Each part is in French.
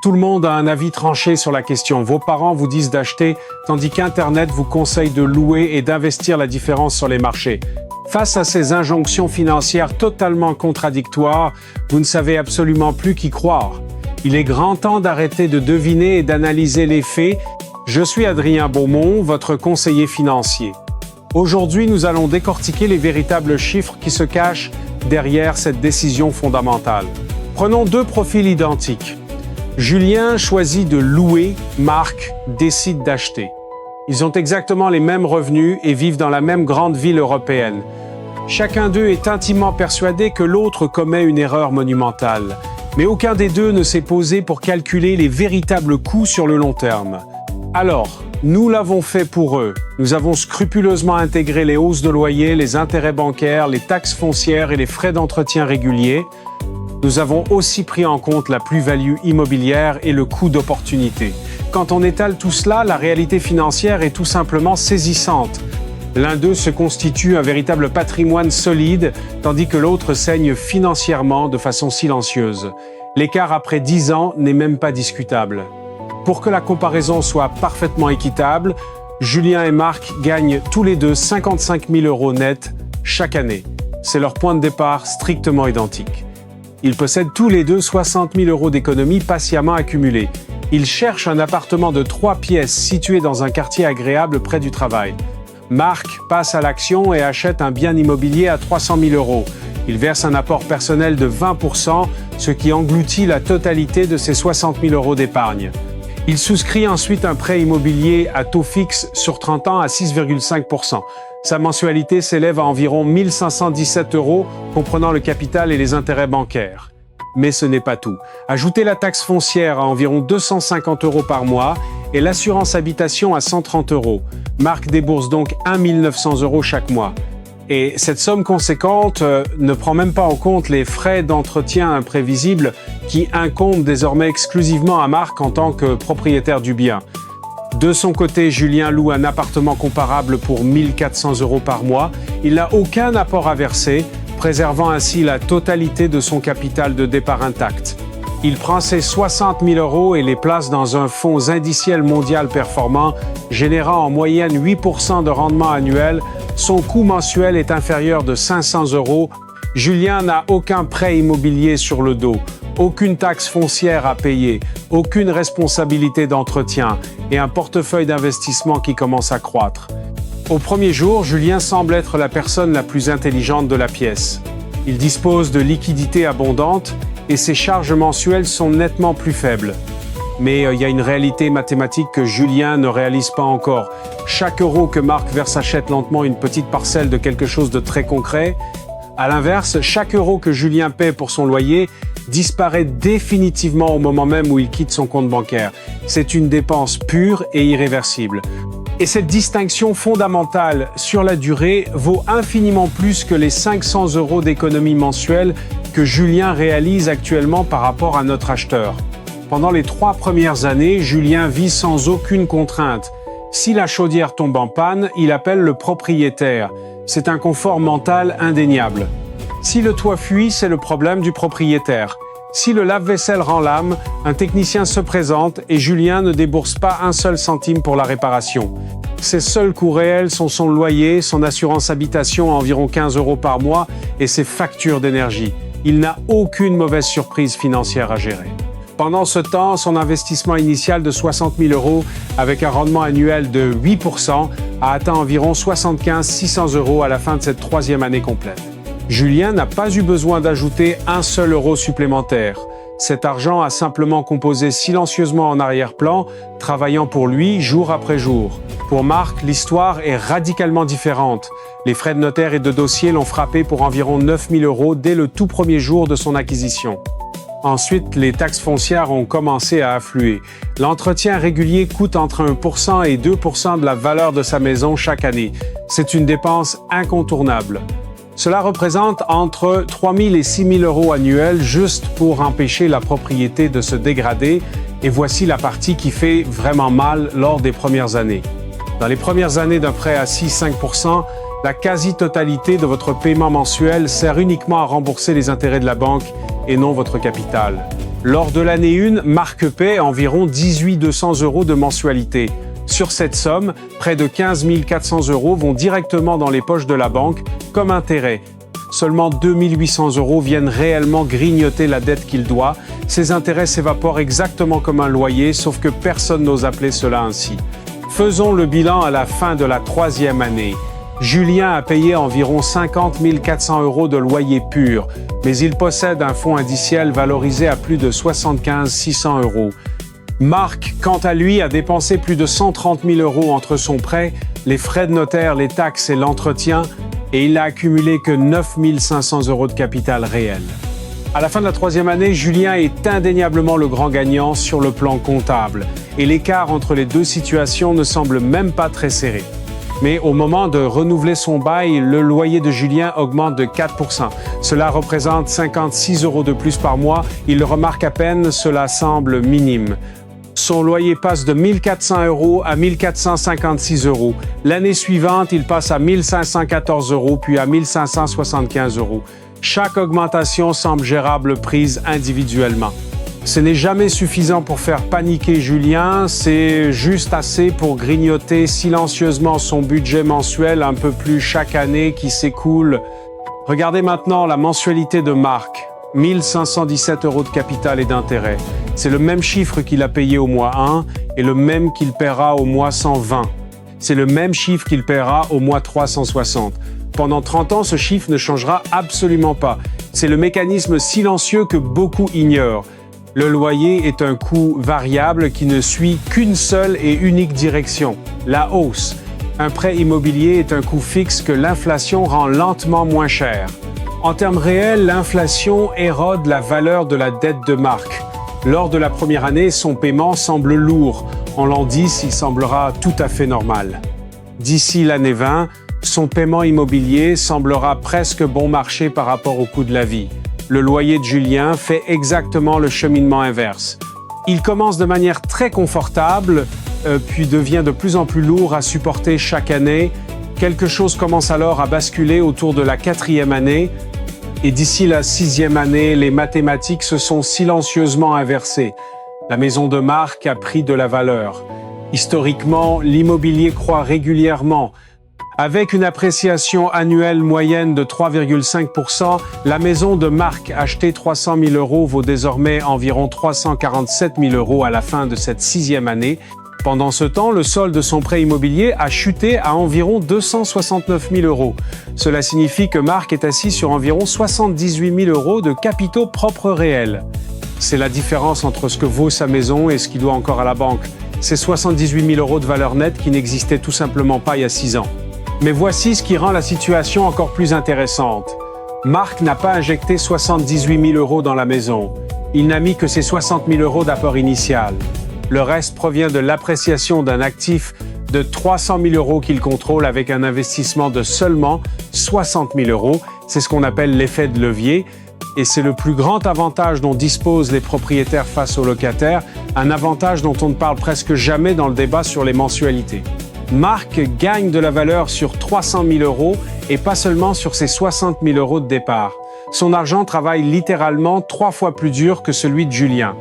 Tout le monde a un avis tranché sur la question. Vos parents vous disent d'acheter, tandis qu'Internet vous conseille de louer et d'investir la différence sur les marchés. Face à ces injonctions financières totalement contradictoires, vous ne savez absolument plus qui croire. Il est grand temps d'arrêter de deviner et d'analyser les faits. Je suis Adrien Beaumont, votre conseiller financier. Aujourd'hui, nous allons décortiquer les véritables chiffres qui se cachent derrière cette décision fondamentale. Prenons deux profils identiques. Julien choisit de louer, Marc décide d'acheter. Ils ont exactement les mêmes revenus et vivent dans la même grande ville européenne. Chacun d'eux est intimement persuadé que l'autre commet une erreur monumentale. Mais aucun des deux ne s'est posé pour calculer les véritables coûts sur le long terme. Alors, nous l'avons fait pour eux. Nous avons scrupuleusement intégré les hausses de loyer, les intérêts bancaires, les taxes foncières et les frais d'entretien réguliers. Nous avons aussi pris en compte la plus-value immobilière et le coût d'opportunité. Quand on étale tout cela, la réalité financière est tout simplement saisissante. L'un d'eux se constitue un véritable patrimoine solide, tandis que l'autre saigne financièrement de façon silencieuse. L'écart après 10 ans n'est même pas discutable. Pour que la comparaison soit parfaitement équitable, Julien et Marc gagnent tous les deux 55 000 € net chaque année. C'est leur point de départ strictement identique. Ils possèdent tous les deux 60 000 € d'économies patiemment accumulées. Ils cherchent un appartement de 3 pièces situé dans un quartier agréable près du travail. Marc passe à l'action et achète un bien immobilier à 300 000 €. Il verse un apport personnel de 20%, ce qui engloutit la totalité de ses 60 000 € d'épargne. Il souscrit ensuite un prêt immobilier à taux fixe sur 30 ans à 6,5%. Sa mensualité s'élève à environ 1 517 €, comprenant le capital et les intérêts bancaires. Mais ce n'est pas tout. Ajoutez la taxe foncière à environ 250 € par mois et l'assurance habitation à 130 €. Marc débourse donc 1 900 € chaque mois. Et cette somme conséquente ne prend même pas en compte les frais d'entretien imprévisibles qui incombent désormais exclusivement à Marc en tant que propriétaire du bien. De son côté, Julien loue un appartement comparable pour 1 400 € par mois. Il n'a aucun apport à verser, préservant ainsi la totalité de son capital de départ intact. Il prend ses 60 000 € et les place dans un fonds indiciel mondial performant, générant en moyenne 8% de rendement annuel. Son coût mensuel est inférieur de 500 €. Julien n'a aucun prêt immobilier sur le dos, aucune taxe foncière à payer, aucune responsabilité d'entretien et un portefeuille d'investissement qui commence à croître. Au premier jour, Julien semble être la personne la plus intelligente de la pièce. Il dispose de liquidités abondantes et ses charges mensuelles sont nettement plus faibles. Mais il y a une réalité mathématique que Julien ne réalise pas encore. Chaque euro que Marc verse achète lentement une petite parcelle de quelque chose de très concret. À l'inverse, chaque euro que Julien paie pour son loyer disparaît définitivement au moment même où il quitte son compte bancaire. C'est une dépense pure et irréversible. Et cette distinction fondamentale sur la durée vaut infiniment plus que les 500 € d'économie mensuelle que Julien réalise actuellement par rapport à notre acheteur. Pendant les 3 premières années, Julien vit sans aucune contrainte. Si la chaudière tombe en panne, il appelle le propriétaire. C'est un confort mental indéniable. Si le toit fuit, c'est le problème du propriétaire. Si le lave-vaisselle rend l'âme, un technicien se présente et Julien ne débourse pas un seul centime pour la réparation. Ses seuls coûts réels sont son loyer, son assurance habitation à environ 15 € par mois et ses factures d'énergie. Il n'a aucune mauvaise surprise financière à gérer. Pendant ce temps, son investissement initial de 60 000 € avec un rendement annuel de 8% a atteint environ 75 600 € à la fin de cette 3e année complète. Julien n'a pas eu besoin d'ajouter un seul euro supplémentaire. Cet argent a simplement composé silencieusement en arrière-plan, travaillant pour lui jour après jour. Pour Marc, l'histoire est radicalement différente. Les frais de notaire et de dossier l'ont frappé pour environ 9 000 € dès le tout premier jour de son acquisition. Ensuite, les taxes foncières ont commencé à affluer. L'entretien régulier coûte entre 1% et 2% de la valeur de sa maison chaque année. C'est une dépense incontournable. Cela représente entre 3 000 et 6 000 € annuels juste pour empêcher la propriété de se dégrader. Et voici la partie qui fait vraiment mal lors des premières années. Dans les premières années d'un prêt à 6-5%, la quasi-totalité de votre paiement mensuel sert uniquement à rembourser les intérêts de la banque et non votre capital. Lors de l'année 1, Marc paie environ 18 200 € de mensualité. Sur cette somme, près de 15 400 € vont directement dans les poches de la banque comme intérêt. Seulement 2 800 € viennent réellement grignoter la dette qu'il doit. Ces intérêts s'évaporent exactement comme un loyer, sauf que personne n'ose appeler cela ainsi. Faisons le bilan à la fin de la 3e année. Julien a payé environ 50 400 € de loyer pur, mais il possède un fonds indiciel valorisé à plus de 75 600 €. Marc, quant à lui, a dépensé plus de 130 000 € entre son prêt, les frais de notaire, les taxes et l'entretien, et il n'a accumulé que 9 500 € de capital réel. À la fin de la 3e année, Julien est indéniablement le grand gagnant sur le plan comptable, et l'écart entre les deux situations ne semble même pas très serré. Mais au moment de renouveler son bail, le loyer de Julien augmente de 4%. Cela représente 56 € de plus par mois. Il le remarque à peine, cela semble minime. Son loyer passe de 1 400 € à 1 456 €. L'année suivante, il passe à 1 514 €, puis à 1 575 €. Chaque augmentation semble gérable prise individuellement. Ce n'est jamais suffisant pour faire paniquer Julien, c'est juste assez pour grignoter silencieusement son budget mensuel un peu plus chaque année qui s'écoule. Regardez maintenant la mensualité de Marc, 1 517 € de capital et d'intérêt. C'est le même chiffre qu'il a payé au mois 1 et le même qu'il paiera au mois 120. C'est le même chiffre qu'il paiera au mois 360. Pendant 30 ans, ce chiffre ne changera absolument pas. C'est le mécanisme silencieux que beaucoup ignorent. Le loyer est un coût variable qui ne suit qu'une seule et unique direction, la hausse. Un prêt immobilier est un coût fixe que l'inflation rend lentement moins cher. En termes réels, l'inflation érode la valeur de la dette de Marc. Lors de la première année, son paiement semble lourd. En l'an 10, il semblera tout à fait normal. D'ici l'année 20, son paiement immobilier semblera presque bon marché par rapport au coût de la vie. Le loyer de Julien fait exactement le cheminement inverse. Il commence de manière très confortable, puis devient de plus en plus lourd à supporter chaque année. Quelque chose commence alors à basculer autour de la 4e année, et d'ici la 6e année, les mathématiques se sont silencieusement inversées. La maison de Marc a pris de la valeur. Historiquement, l'immobilier croît régulièrement. Avec une appréciation annuelle moyenne de 3,5%, la maison de Marc, achetée 300 000 € vaut désormais environ 347 000 € à la fin de cette 6e année. Pendant ce temps, le solde de son prêt immobilier a chuté à environ 269 000 €. Cela signifie que Marc est assis sur environ 78 000 € de capitaux propres réels. C'est la différence entre ce que vaut sa maison et ce qu'il doit encore à la banque. C'est 78 000 € de valeur nette qui n'existaient tout simplement pas il y a 6 ans. Mais voici ce qui rend la situation encore plus intéressante. Marc n'a pas injecté 78 000 € dans la maison. Il n'a mis que ses 60 000 € d'apport initial. Le reste provient de l'appréciation d'un actif de 300 000 € qu'il contrôle avec un investissement de seulement 60 000 €. C'est ce qu'on appelle l'effet de levier. Et c'est le plus grand avantage dont disposent les propriétaires face aux locataires, un avantage dont on ne parle presque jamais dans le débat sur les mensualités. Marc gagne de la valeur sur 300 000 € et pas seulement sur ses 60 000 € de départ. Son argent travaille littéralement 3 fois plus dur que celui de Julien.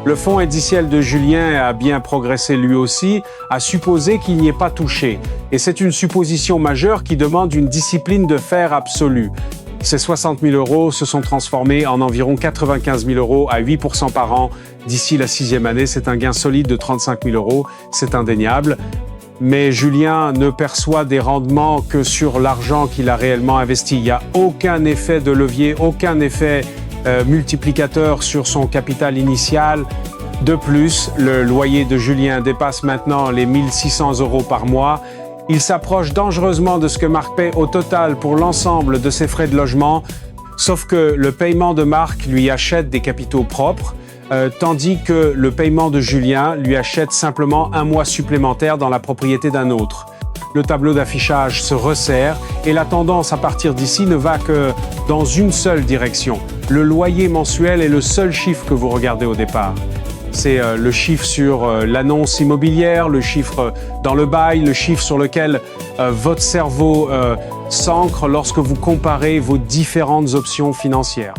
Le fonds indiciel de Julien a bien progressé lui aussi, à supposer qu'il n'y ait pas touché. Et c'est une supposition majeure qui demande une discipline de fer absolue. Ces 60 000 € se sont transformés en environ 95 000 € à 8% par an. D'ici la 6e année, c'est un gain solide de 35 000 €, c'est indéniable. Mais Julien ne perçoit des rendements que sur l'argent qu'il a réellement investi. Il n'y a aucun effet de levier, aucun effet multiplicateur sur son capital initial. De plus, le loyer de Julien dépasse maintenant les 1 600 € par mois. Il s'approche dangereusement de ce que Marc paie au total pour l'ensemble de ses frais de logement, sauf que le paiement de Marc lui achète des capitaux propres, tandis que le paiement de Julien lui achète simplement un mois supplémentaire dans la propriété d'un autre. Le tableau d'affichage se resserre et la tendance à partir d'ici ne va que dans une seule direction. Le loyer mensuel est le seul chiffre que vous regardez au départ. C'est le chiffre sur l'annonce immobilière, le chiffre dans le bail, le chiffre sur lequel votre cerveau s'ancre lorsque vous comparez vos différentes options financières.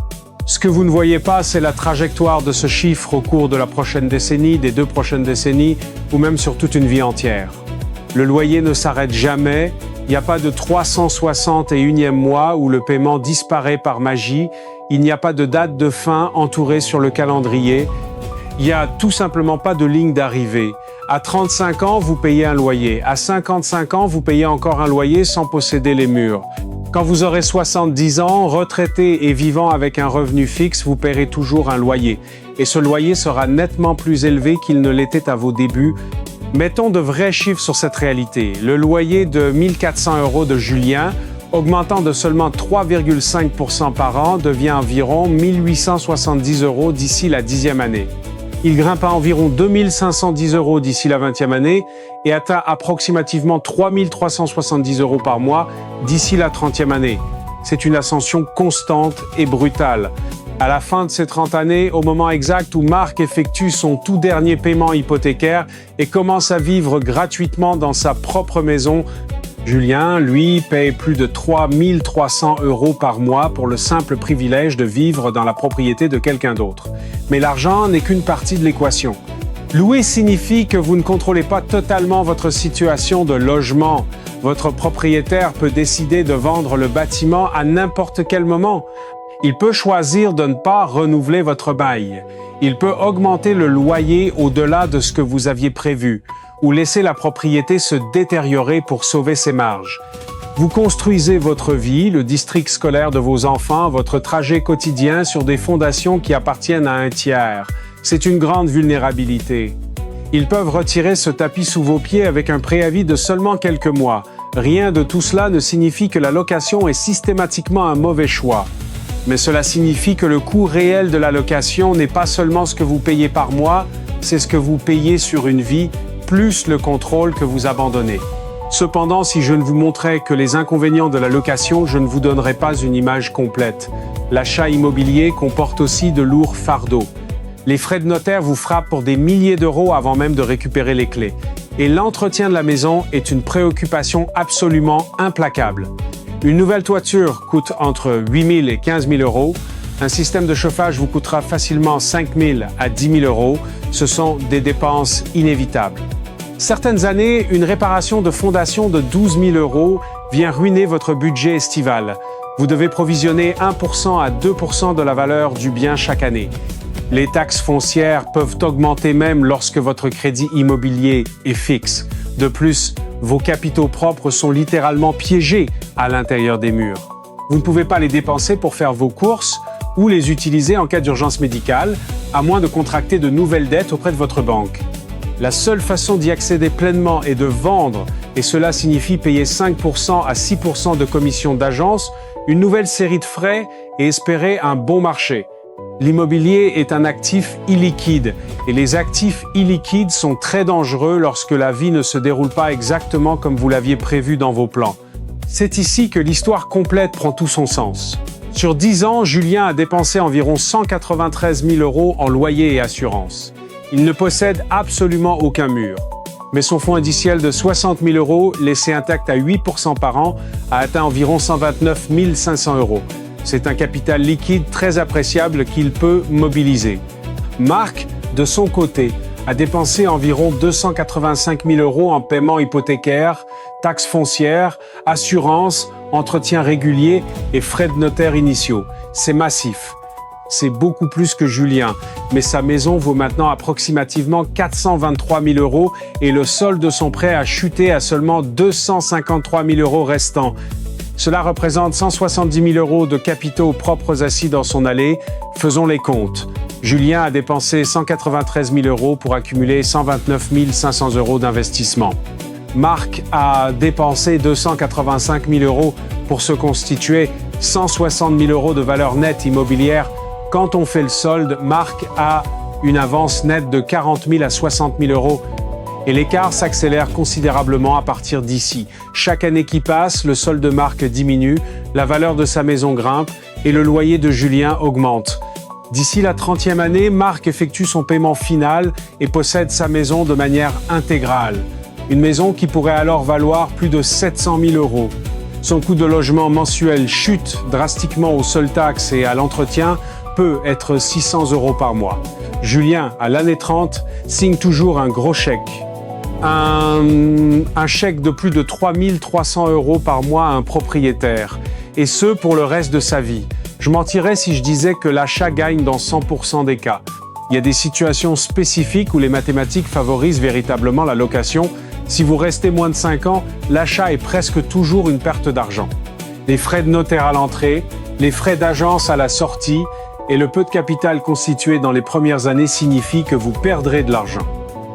Ce que vous ne voyez pas, c'est la trajectoire de ce chiffre au cours de la prochaine décennie, des 2 prochaines décennies, ou même sur toute une vie entière. Le loyer ne s'arrête jamais, il n'y a pas de 361e mois où le paiement disparaît par magie, il n'y a pas de date de fin entourée sur le calendrier, il n'y a tout simplement pas de ligne d'arrivée. À 35 ans, vous payez un loyer. À 55 ans, vous payez encore un loyer sans posséder les murs. Quand vous aurez 70 ans, retraité et vivant avec un revenu fixe, vous paierez toujours un loyer. Et ce loyer sera nettement plus élevé qu'il ne l'était à vos débuts. Mettons de vrais chiffres sur cette réalité. Le loyer de 1 400 € de Julien, augmentant de seulement 3,5% par an, devient environ 1 870 € d'ici la 10e année. Il grimpe à environ 2 510 € d'ici la 20e année et atteint approximativement 3 370 € par mois d'ici la 30e année. C'est une ascension constante et brutale. À la fin de ces 30 années, au moment exact où Marc effectue son tout dernier paiement hypothécaire et commence à vivre gratuitement dans sa propre maison, Julien, lui, paye plus de 3 300 € par mois pour le simple privilège de vivre dans la propriété de quelqu'un d'autre. Mais l'argent n'est qu'une partie de l'équation. Louer signifie que vous ne contrôlez pas totalement votre situation de logement. Votre propriétaire peut décider de vendre le bâtiment à n'importe quel moment. Il peut choisir de ne pas renouveler votre bail. Il peut augmenter le loyer au-delà de ce que vous aviez prévu, ou laisser la propriété se détériorer pour sauver ses marges. Vous construisez votre vie, le district scolaire de vos enfants, votre trajet quotidien sur des fondations qui appartiennent à un tiers. C'est une grande vulnérabilité. Ils peuvent retirer ce tapis sous vos pieds avec un préavis de seulement quelques mois. Rien de tout cela ne signifie que la location est systématiquement un mauvais choix. Mais cela signifie que le coût réel de la location n'est pas seulement ce que vous payez par mois, c'est ce que vous payez sur une vie, plus le contrôle que vous abandonnez. Cependant, si je ne vous montrais que les inconvénients de la location, je ne vous donnerais pas une image complète. L'achat immobilier comporte aussi de lourds fardeaux. Les frais de notaire vous frappent pour des milliers d'euros avant même de récupérer les clés. Et l'entretien de la maison est une préoccupation absolument implacable. Une nouvelle toiture coûte entre 8 000 et 15 000 euros. Un système de chauffage vous coûtera facilement 5 000 à 10 000 euros. Ce sont des dépenses inévitables. Certaines années, une réparation de fondation de 12 000 euros vient ruiner votre budget estival. Vous devez provisionner 1% à 2% de la valeur du bien chaque année. Les taxes foncières peuvent augmenter même lorsque votre crédit immobilier est fixe. De plus, vos capitaux propres sont littéralement piégés à l'intérieur des murs. Vous ne pouvez pas les dépenser pour faire vos courses ou les utiliser en cas d'urgence médicale, à moins de contracter de nouvelles dettes auprès de votre banque. La seule façon d'y accéder pleinement est de vendre, et cela signifie payer 5% à 6% de commission d'agence, une nouvelle série de frais et espérer un bon marché. L'immobilier est un actif illiquide, et les actifs illiquides sont très dangereux lorsque la vie ne se déroule pas exactement comme vous l'aviez prévu dans vos plans. C'est ici que l'histoire complète prend tout son sens. Sur 10 ans, Julien a dépensé environ 193 000 euros en loyer et assurance. Il ne possède absolument aucun mur. Mais son fonds indiciel de 60 000 euros, laissé intact à 8% par an, a atteint environ 129 500 euros. C'est un capital liquide très appréciable qu'il peut mobiliser. Marc, de son côté, a dépensé environ 285 000 euros en paiement hypothécaire, taxes foncières, assurance, entretien régulier et frais de notaire initiaux. C'est massif. C'est beaucoup plus que Julien, mais sa maison vaut maintenant approximativement 423 000 euros et le solde de son prêt a chuté à seulement 253 000 euros restants. Cela représente 170 000 euros de capitaux propres assis dans son allée. Faisons les comptes. Julien a dépensé 193 000 euros pour accumuler 129 500 euros d'investissement. Marc a dépensé 285 000 euros pour se constituer 160 000 euros de valeur nette immobilière. Quand on fait le solde, Marc a une avance nette de 40 000 à 60 000 euros et l'écart s'accélère considérablement à partir d'ici. Chaque année qui passe, le solde de Marc diminue, la valeur de sa maison grimpe et le loyer de Julien augmente. D'ici la 30e année, Marc effectue son paiement final et possède sa maison de manière intégrale. Une maison qui pourrait alors valoir plus de 700 000 euros. Son coût de logement mensuel chute drastiquement aux seules taxes et à l'entretien peut être 600 € par mois. Julien, à l'année 30, signe toujours un gros chèque. Un chèque de plus de 3 300 € par mois à un propriétaire. Et ce, pour le reste de sa vie. Je mentirais si je disais que l'achat gagne dans 100% des cas. Il y a des situations spécifiques où les mathématiques favorisent véritablement la location. Si vous restez moins de 5 ans, l'achat est presque toujours une perte d'argent. Les frais de notaire à l'entrée, les frais d'agence à la sortie et le peu de capital constitué dans les premières années signifient que vous perdrez de l'argent.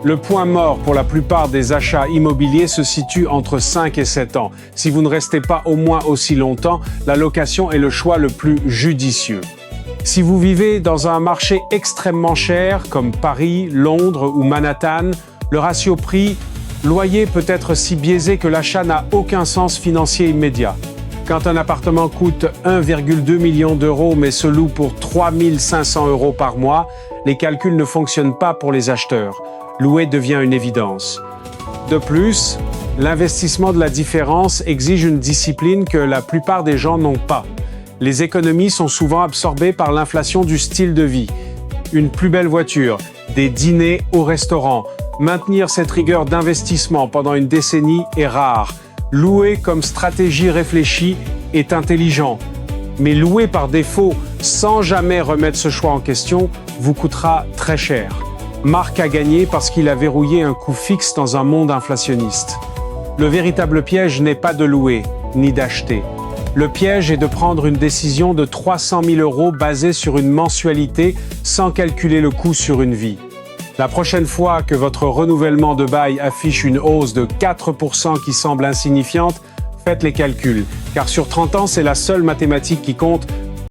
Le point mort pour la plupart des achats immobiliers se situe entre 5 et 7 ans. Si vous ne restez pas au moins aussi longtemps, la location est le choix le plus judicieux. Si vous vivez dans un marché extrêmement cher, comme Paris, Londres ou Manhattan, le ratio prix-loyer peut être si biaisé que l'achat n'a aucun sens financier immédiat. Quand un appartement coûte 1,2 million d'euros mais se loue pour 3 500 € par mois, les calculs ne fonctionnent pas pour les acheteurs. Louer devient une évidence. De plus, l'investissement de la différence exige une discipline que la plupart des gens n'ont pas. Les économies sont souvent absorbées par l'inflation du style de vie. Une plus belle voiture, des dîners au restaurant. Maintenir cette rigueur d'investissement pendant une décennie est rare. Louer comme stratégie réfléchie est intelligent. Mais louer par défaut, sans jamais remettre ce choix en question, vous coûtera très cher. Marc a gagné parce qu'il a verrouillé un coût fixe dans un monde inflationniste. Le véritable piège n'est pas de louer, ni d'acheter. Le piège est de prendre une décision de 300 000 € basée sur une mensualité sans calculer le coût sur une vie. La prochaine fois que votre renouvellement de bail affiche une hausse de 4% qui semble insignifiante, faites les calculs, car sur 30 ans, c'est la seule mathématique qui compte,